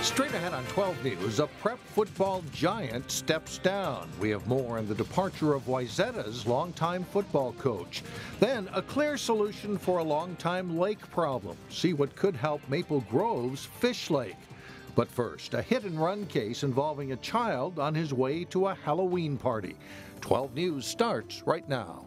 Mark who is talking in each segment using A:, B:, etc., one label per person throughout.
A: Straight ahead on 12 News, a prep football giant steps down. We have more on the departure of Wayzata's longtime football coach. Then, a clear solution for a longtime lake problem. See what could help Maple Grove's Fish Lake. But first, a hit-and-run case involving a child on his way to a Halloween party. 12 News starts right now.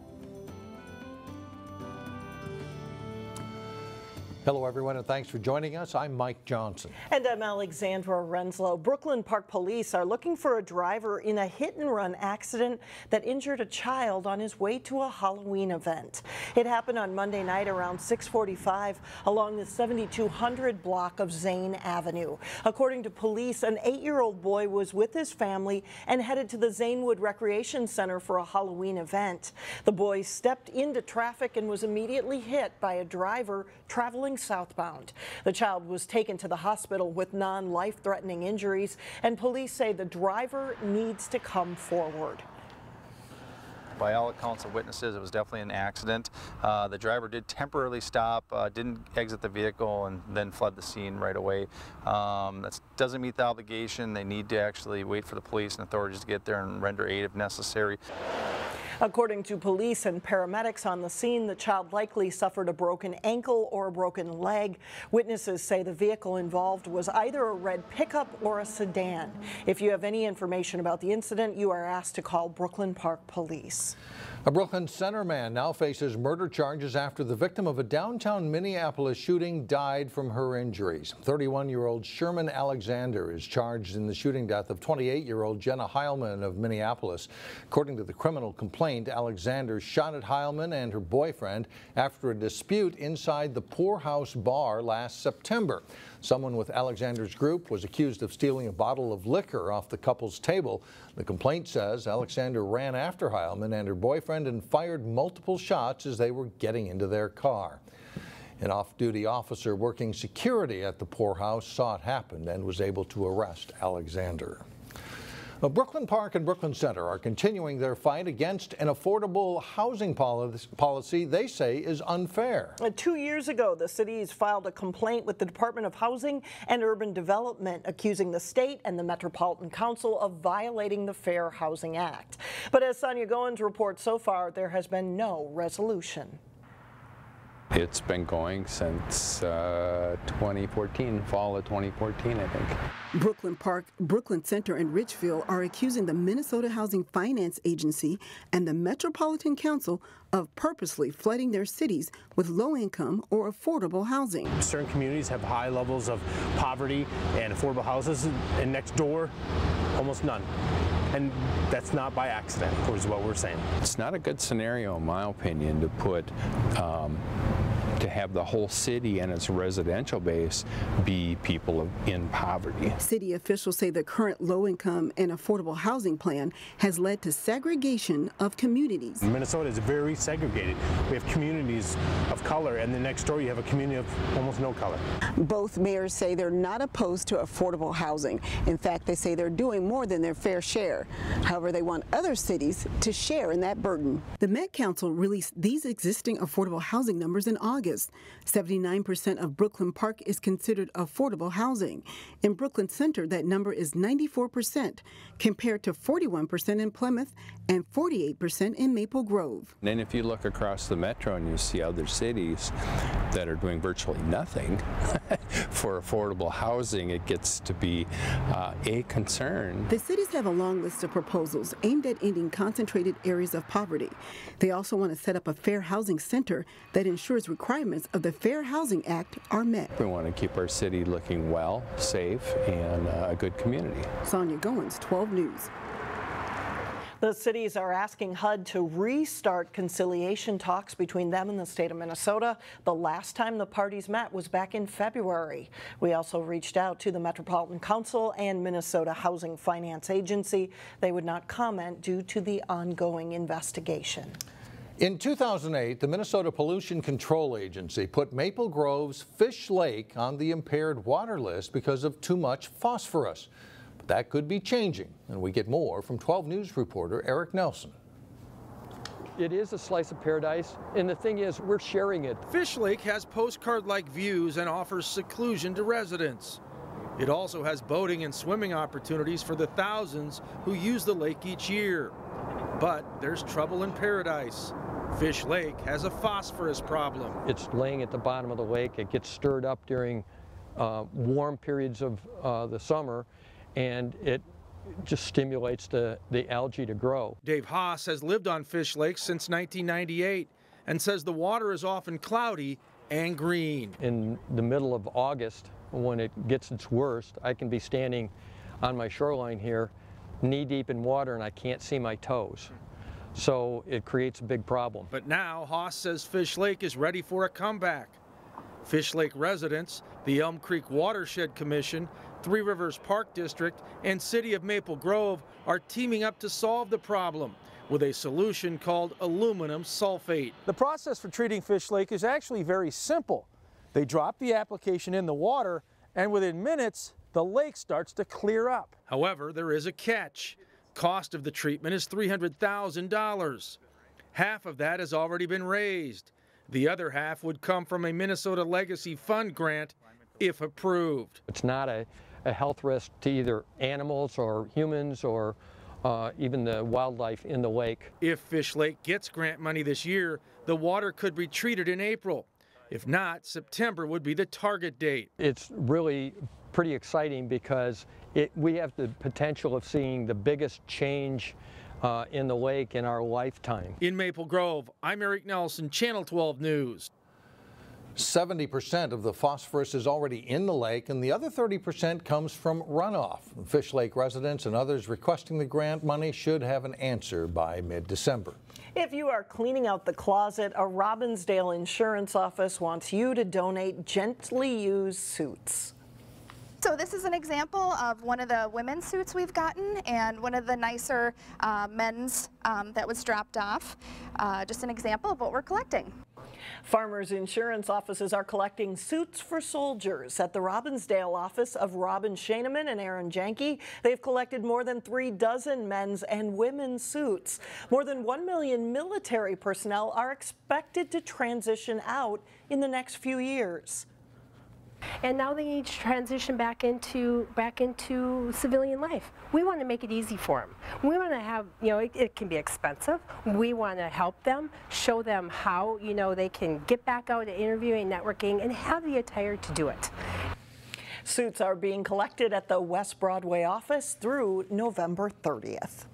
A: Hello, everyone, and thanks for joining us. I'm Mike Johnson.
B: And I'm Alexandra Renslow. Brooklyn Park Police are looking for a driver in a hit-and-run accident that injured a child on his way to a Halloween event. It happened on Monday night around 6:45 along the 7200 block of Zane Avenue. According to police, an 8-year-old boy was with his family and headed to the Zanewood Recreation Center for a Halloween event. The boy stepped into traffic and was immediately hit by a driver traveling southbound. The child was taken to the hospital with non-life-threatening injuries, and police say the driver needs to come forward.
C: By all accounts of witnesses, it was definitely an accident. The driver did temporarily stop, didn't exit the vehicle, and then fled the scene right away. That doesn't meet the obligation. They need to actually wait for the police and authorities to get there and render aid if necessary.
B: According to police and paramedics on the scene, the child likely suffered a broken ankle or a broken leg. Witnesses say the vehicle involved was either a red pickup or a sedan. If you have any information about the incident, you are asked to call Brooklyn Park Police.
A: A Brooklyn Center man now faces murder charges after the victim of a downtown Minneapolis shooting died from her injuries. 31-year-old Sherman Alexander is charged in the shooting death of 28-year-old Jenna Heilman of Minneapolis. According to the criminal complaint, Alexander shot at Heilman and her boyfriend after a dispute inside the Poorhouse Bar last September. Someone with Alexander's group was accused of stealing a bottle of liquor off the couple's table. The complaint says Alexander ran after Heilman and her boyfriend and fired multiple shots as they were getting into their car. An off-duty officer working security at the Poorhouse saw it happen and was able to arrest Alexander. Brooklyn Park and Brooklyn Center are continuing their fight against an affordable housing policy they say is unfair.
B: 2 years ago, the cities filed a complaint with the Department of Housing and Urban Development, accusing the state and the Metropolitan Council of violating the Fair Housing Act. But as Sonia Goins reports, so far there has been no resolution.
D: It's been going since 2014, fall of 2014, I think.
E: Brooklyn Park, Brooklyn Center, and Richfield are accusing the Minnesota Housing Finance Agency and the Metropolitan Council of purposely flooding their cities with low-income or affordable housing.
F: Certain communities have high levels of poverty and affordable houses, and next door, almost none. And that's not by accident, is what we're saying.
D: It's not a good scenario, in my opinion, to put to have the whole city and its residential base be people in poverty.
E: City officials say the current low-income and affordable housing plan has led to segregation of communities.
F: Minnesota is very segregated. We have communities of color, and then next door you have a community of almost no color.
E: Both mayors say they're not opposed to affordable housing. In fact, they say they're doing more than their fair share. However, they want other cities to share in that burden. The Met Council released these existing affordable housing numbers in August. 79% of Brooklyn Park is considered affordable housing. In Brooklyn Center, that number is 94%, compared to 41% in Plymouth and 48% in Maple Grove.
D: And then if you look across the metro and you see other cities that are doing virtually nothing for affordable housing, it gets to be a concern.
E: The cities have a long list of proposals aimed at ending concentrated areas of poverty. They also want to set up a fair housing center that ensures requirements of the Fair Housing Act are met.
D: We want to keep our city looking well, safe, and a good community.
E: Sonia Goins, 12 News.
B: The cities are asking HUD to restart conciliation talks between them and the state of Minnesota. The last time the parties met was back in February. We also reached out to the Metropolitan Council and Minnesota Housing Finance Agency. They would not comment due to the ongoing investigation.
A: In 2008, the Minnesota Pollution Control Agency put Maple Grove's Fish Lake on the impaired water list because of too much phosphorus. But that could be changing, and we get more from 12 News reporter Eric Nelson.
G: It is a slice of paradise, and the thing is, we're sharing it.
H: Fish Lake has postcard-like views and offers seclusion to residents. It also has boating and swimming opportunities for the thousands who use the lake each year. But there's trouble in paradise. Fish Lake has a phosphorus problem.
G: It's laying at the bottom of the lake. It gets stirred up during warm periods of the summer, and it just stimulates the algae to grow.
H: Dave Haas has lived on Fish Lake since 1998 and says the water is often cloudy and green.
G: In the middle of August, when it gets its worst, I can be standing on my shoreline here, knee deep in water, and I can't see my toes. So it creates a big problem.
H: But now Haas says Fish Lake is ready for a comeback. Fish Lake residents, the Elm Creek Watershed Commission, Three Rivers Park District, and City of Maple Grove are teaming up to solve the problem with a solution called aluminum sulfate. The process for treating Fish Lake is actually very simple. They drop the application in the water, and within minutes, the lake starts to clear up. However, there is a catch. Cost of the treatment is $300,000. Half of that has already been raised. The other half would come from a Minnesota Legacy Fund grant if approved.
G: It's not a health risk to either animals or humans or even the wildlife in the lake.
H: If Fish Lake gets grant money this year, the water could be treated in April. If not, September would be the target date.
G: It's really pretty exciting because we have the potential of seeing the biggest change in the lake in our lifetime.
H: In Maple Grove, I'm Eric Nelson, Channel 12 News.
A: 70% of the phosphorus is already in the lake, and the other 30% comes from runoff. Fish Lake residents and others requesting the grant money should have an answer by mid-December.
B: If you are cleaning out the closet, a Robbinsdale insurance office wants you to donate gently used suits.
I: So this is an example of one of the women's suits we've gotten and one of the nicer men's that was dropped off. Just an example of what we're collecting.
B: Farmers insurance offices are collecting suits for soldiers. At the Robbinsdale office of Robin Hennepin and Aaron Janke, they've collected more than 36 men's and women's suits. More than 1 million military personnel are expected to transition out in the next few years.
J: And now they need to transition back into civilian life. We want to make it easy for them. We want to have, it can be expensive. We want to help them, show them how, they can get back out to interviewing, networking, and have the attire to do it.
B: Suits are being collected at the West Broadway office through November 30th.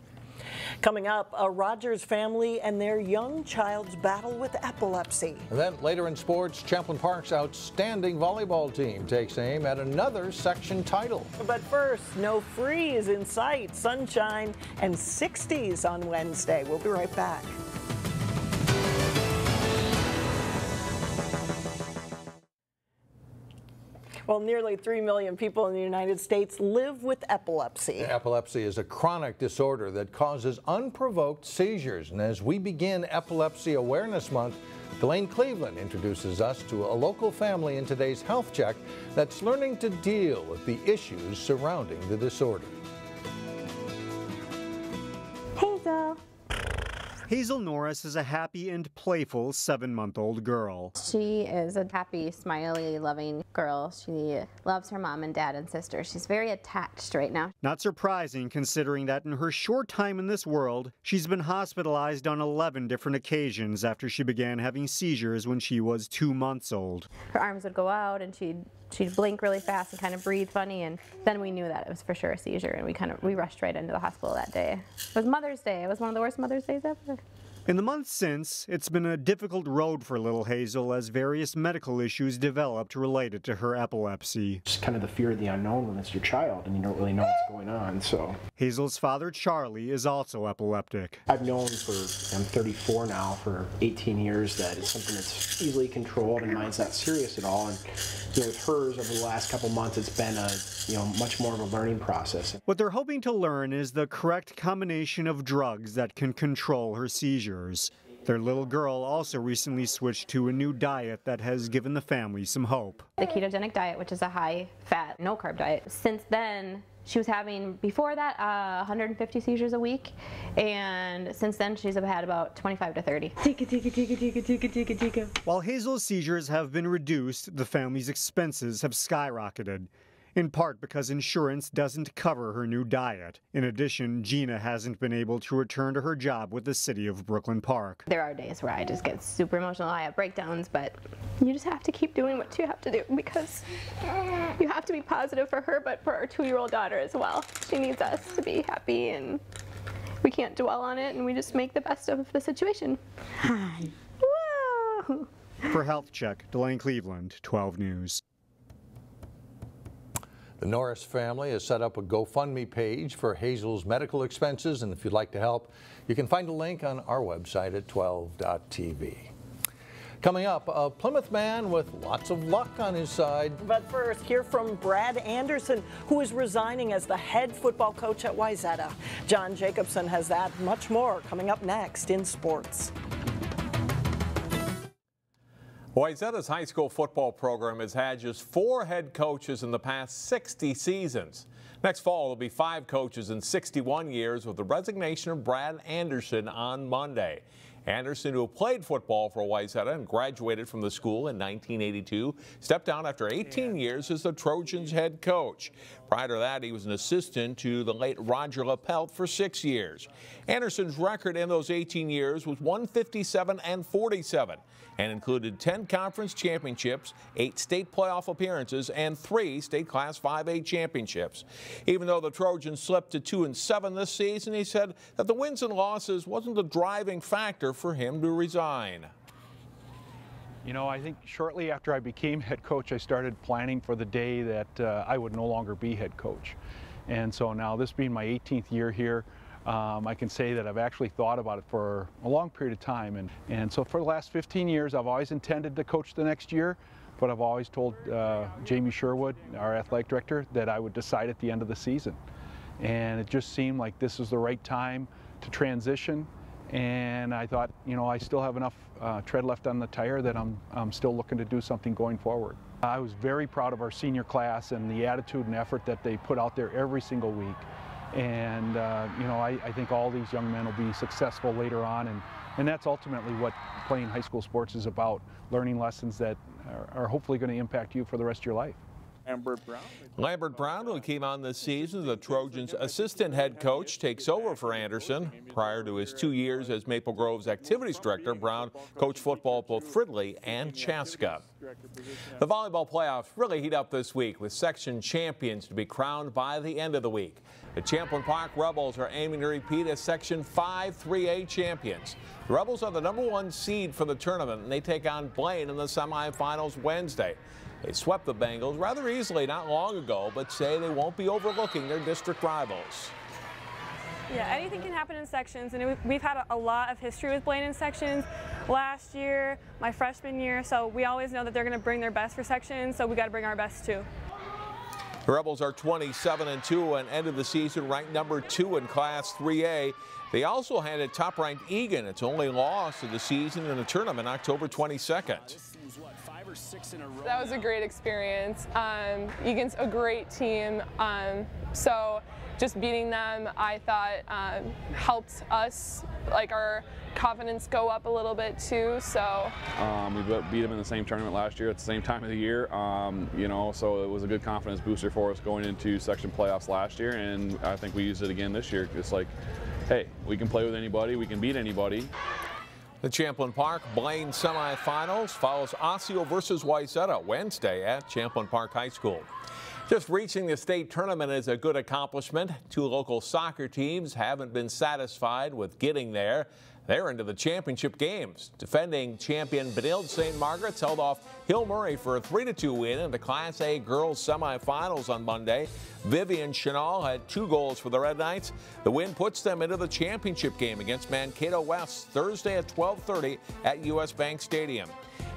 B: Coming up, a Rogers family and their young child's battle with epilepsy.
A: And then later in sports, Champlin Park's outstanding volleyball team takes aim at another section title.
B: But first, no freeze in sight, sunshine, and 60s on Wednesday. We'll be right back. Well, nearly 3 million people in the United States live with epilepsy.
A: Epilepsy is a chronic disorder that causes unprovoked seizures. And as we begin Epilepsy Awareness Month, Delane Cleveland introduces us to a local family in today's Health Check that's learning to deal with the issues surrounding the disorder.
K: Hazel.
L: Hazel Norris is a happy and playful 7-month-old girl.
K: She is a happy, smiley, loving girl. She loves her mom and dad and sister. She's very attached right now.
L: Not surprising considering that in her short time in this world, she's been hospitalized on 11 different occasions after she began having seizures when she was 2 months old.
K: Her arms would go out and she'd blink really fast and kind of breathe funny, and then we knew that it was for sure a seizure, and we rushed right into the hospital that day. It was Mother's Day. It was one of the worst Mother's Days ever.
L: In the months since, it's been a difficult road for little Hazel as various medical issues developed related to her epilepsy.
M: Just kind of the fear of the unknown when it's your child and you don't really know what's going on, so.
L: Hazel's father, Charlie, is also epileptic.
M: I've known I'm 34 now, for 18 years that it's something that's easily controlled and mine's not serious at all. And with hers over the last couple months, it's been much more of a learning process.
L: What they're hoping to learn is the correct combination of drugs that can control her seizures. Their little girl also recently switched to a new diet that has given the family some hope.
K: The ketogenic diet, which is a high-fat, no-carb diet. Since then, she was having, before that, 150 seizures a week, and since then she's had about 25 to 30.
L: While Hazel's seizures have been reduced, the family's expenses have skyrocketed. in part because insurance doesn't cover her new diet. In addition, Gina hasn't been able to return to her job with the city of Brooklyn Park.
K: There are days where I just get super emotional, I have breakdowns, but you just have to keep doing what you have to do because you have to be positive for her, but for our 2-year-old daughter as well. She needs us to be happy, and we can't dwell on it, and we just make the best of the situation. Whoa.
L: For Health Check, Delane Cleveland, 12 News.
A: The Norris family has set up a GoFundMe page for Hazel's medical expenses, and if you'd like to help, you can find a link on our website at 12.tv. Coming up, a Plymouth man with lots of luck on his side.
B: But first, hear from Brad Anderson, who is resigning as the head football coach at Wayzata. John Jacobson has that and much more coming up next in sports.
N: Wayzata's high school football program has had just 4 head coaches in the past 60 seasons. Next fall, there'll be 5 coaches in 61 years with the resignation of Brad Anderson on Monday. Anderson, who played football for Wayzata and graduated from the school in 1982, stepped down after 18 years as the Trojans' head coach. Prior to that, he was an assistant to the late Roger LaPelt for 6 years. Anderson's record in those 18 years was 157-47 and included 10 conference championships, 8 state playoff appearances, and 3 state class 5A championships. Even though the Trojans slipped to 2-7 this season, he said that the wins and losses wasn't the driving factor for him to resign.
O: You know, I think shortly after I became head coach, I started planning for the day that I would no longer be head coach. And so now, this being my 18th year here, I can say that I've actually thought about it for a long period of time. And so for the last 15 years, I've always intended to coach the next year, but I've always told Jamie Sherwood, our athletic director, that I would decide at the end of the season. And it just seemed like this was the right time to transition. And I thought, you know, I still have enough tread left on the tire that I'm still looking to do something going forward. I was very proud of our senior class and the attitude and effort that they put out there every single week. And, you know, I think all these young men will be successful later on. And that's ultimately what playing high school sports is about, learning lessons that are hopefully going to impact you for the rest of your life.
N: Lambert Brown, who came on this season, the Trojans' assistant head coach, takes over for Anderson. Prior to his 2 years as Maple Grove's activities director, Brown coached football at both Fridley and Chaska. The volleyball playoffs really heat up this week, with section champions to be crowned by the end of the week. The Champlin Park Rebels are aiming to repeat as Section 5 3A champions. The Rebels are the #1 seed for the tournament, and they take on Blaine in the semifinals Wednesday. They swept the Bengals rather easily not long ago, but say they won't be overlooking their district rivals.
P: Yeah, anything can happen in sections, and we've had a lot of history with Blaine in sections. Last year, my freshman year, so we always know that they're going to bring their best for sections, so we got to bring our best too.
N: The Rebels are 27-2 and ended the season ranked #2 in Class 3A. They also handed top-ranked Egan its only loss of the season in the tournament October 22nd.
Q: That was a great experience. Egan's a great team, so just beating them, I thought, helped us, like, our confidence go up a little bit too. So
R: we beat them in the same tournament last year at the same time of the year, you know, so it was a good confidence booster for us going into section playoffs last year, and I think we used it again this year. It's like, hey, we can play with anybody, we can beat anybody.
N: The Champlin Park Blaine semifinals follows Osseo versus Wayzata Wednesday at Champlin Park High School. Just reaching the state tournament is a good accomplishment. 2 local soccer teams haven't been satisfied with getting there. They're into the championship games. Defending champion Benilde St. Margaret's held off Hill Murray for a 3-2 win in the Class A girls semifinals on Monday. Vivian Chenal had 2 goals for the Red Knights. The win puts them into the championship game against Mankato West Thursday at 12:30 at US Bank Stadium.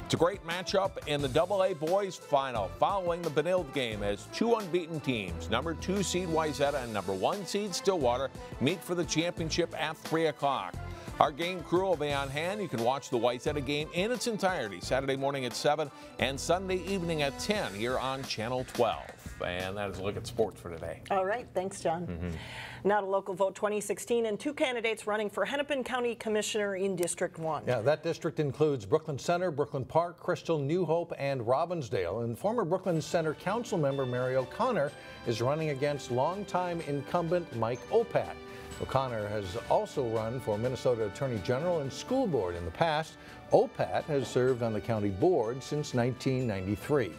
N: It's a great matchup in the AA boys final following the Benilde game as 2 unbeaten teams, #2 seed Wayzata and #1 seed Stillwater, meet for the championship at 3 o'clock. Our game crew will be on hand. You can watch the Wayzata game in its entirety Saturday morning at 7 and Sunday evening at 10 here on Channel 12. And that is a look at sports for today.
B: All right, thanks, John. Now to Local Vote 2016 and 2 candidates running for Hennepin County Commissioner in District 1.
A: Yeah, that district includes Brooklyn Center, Brooklyn Park, Crystal, New Hope, and Robbinsdale. And former Brooklyn Center Council member Mary O'Connor is running against longtime incumbent Mike Opat. O'Connor has also run for Minnesota Attorney General and School Board in the past. Opat has served on the county board since 1993.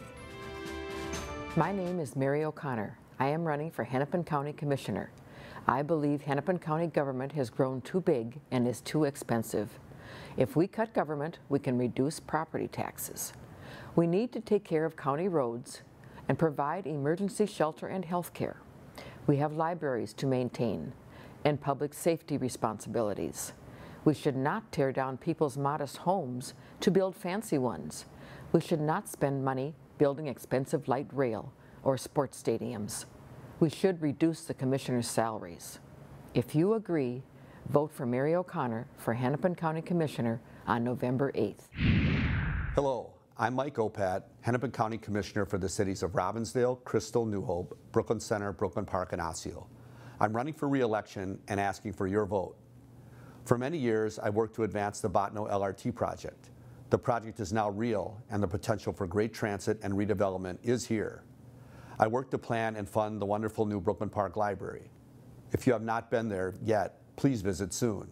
S: My name is Mary O'Connor. I am running for Hennepin County Commissioner. I believe Hennepin County government has grown too big and is too expensive. If we cut government, we can reduce property taxes. We need to take care of county roads and provide emergency shelter and health care. We have libraries to maintain and public safety responsibilities. We should not tear down people's modest homes to build fancy ones. We should not spend money building expensive light rail or sports stadiums. We should reduce the commissioners' salaries. If you agree, vote for Mary O'Connor for Hennepin County Commissioner on November 8th.
T: Hello, I'm Mike Opat, Hennepin County Commissioner for the cities of Robbinsdale, Crystal, New Hope, Brooklyn Center, Brooklyn Park, and Osseo. I'm running for re-election and asking for your vote. For many years, I worked to advance the Botno LRT project. The project is now real, and the potential for great transit and redevelopment is here. I worked to plan and fund the wonderful new Brooklyn Park Library. If you have not been there yet, please visit soon.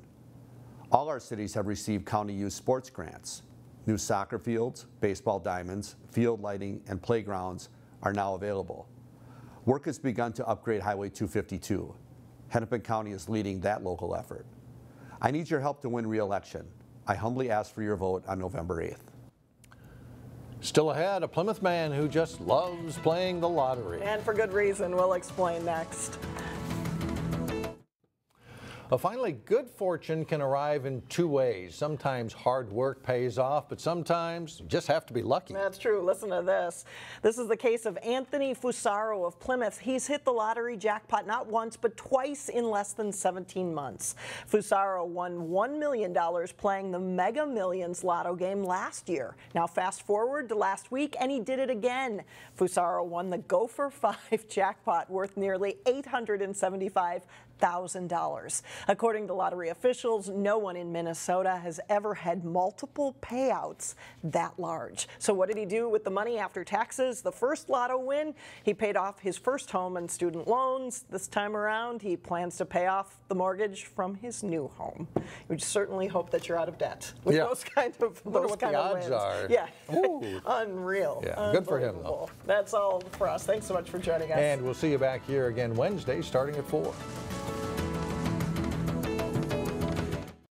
T: All our cities have received county youth sports grants. New soccer fields, baseball diamonds, field lighting, and playgrounds are now available. Work has begun to upgrade Highway 252. Hennepin County is leading that local effort. I need your help to win re-election. I humbly ask for your vote on November 8th.
A: Still ahead, a Plymouth man who just loves playing the lottery.
B: And for good reason, we'll explain next.
A: Finally, good fortune can arrive in 2 ways. Sometimes hard work pays off, but sometimes you just have to be lucky.
B: That's true. Listen to this. This is the case of Anthony Fusaro of Plymouth. He's hit the lottery jackpot not once, but twice in less than 17 months. Fusaro won $1 million playing the Mega Millions lotto game last year. Now fast forward to last week, and he did it again. Fusaro won the Go for 5 jackpot worth nearly $875,000. According to lottery officials, no one in Minnesota has ever had multiple payouts that large. So what did he do with the money after taxes? The first lotto win, he paid off his first home and student loans. This time around, he plans to pay off the mortgage from his new home. We certainly hope that you're out of debt with those kind of
A: odds
B: wins.
A: are.
B: Yeah, unreal.
A: Yeah, good for him though.
B: That's all for us. Thanks so much for joining us.
A: And we'll see you back here again Wednesday starting at 4.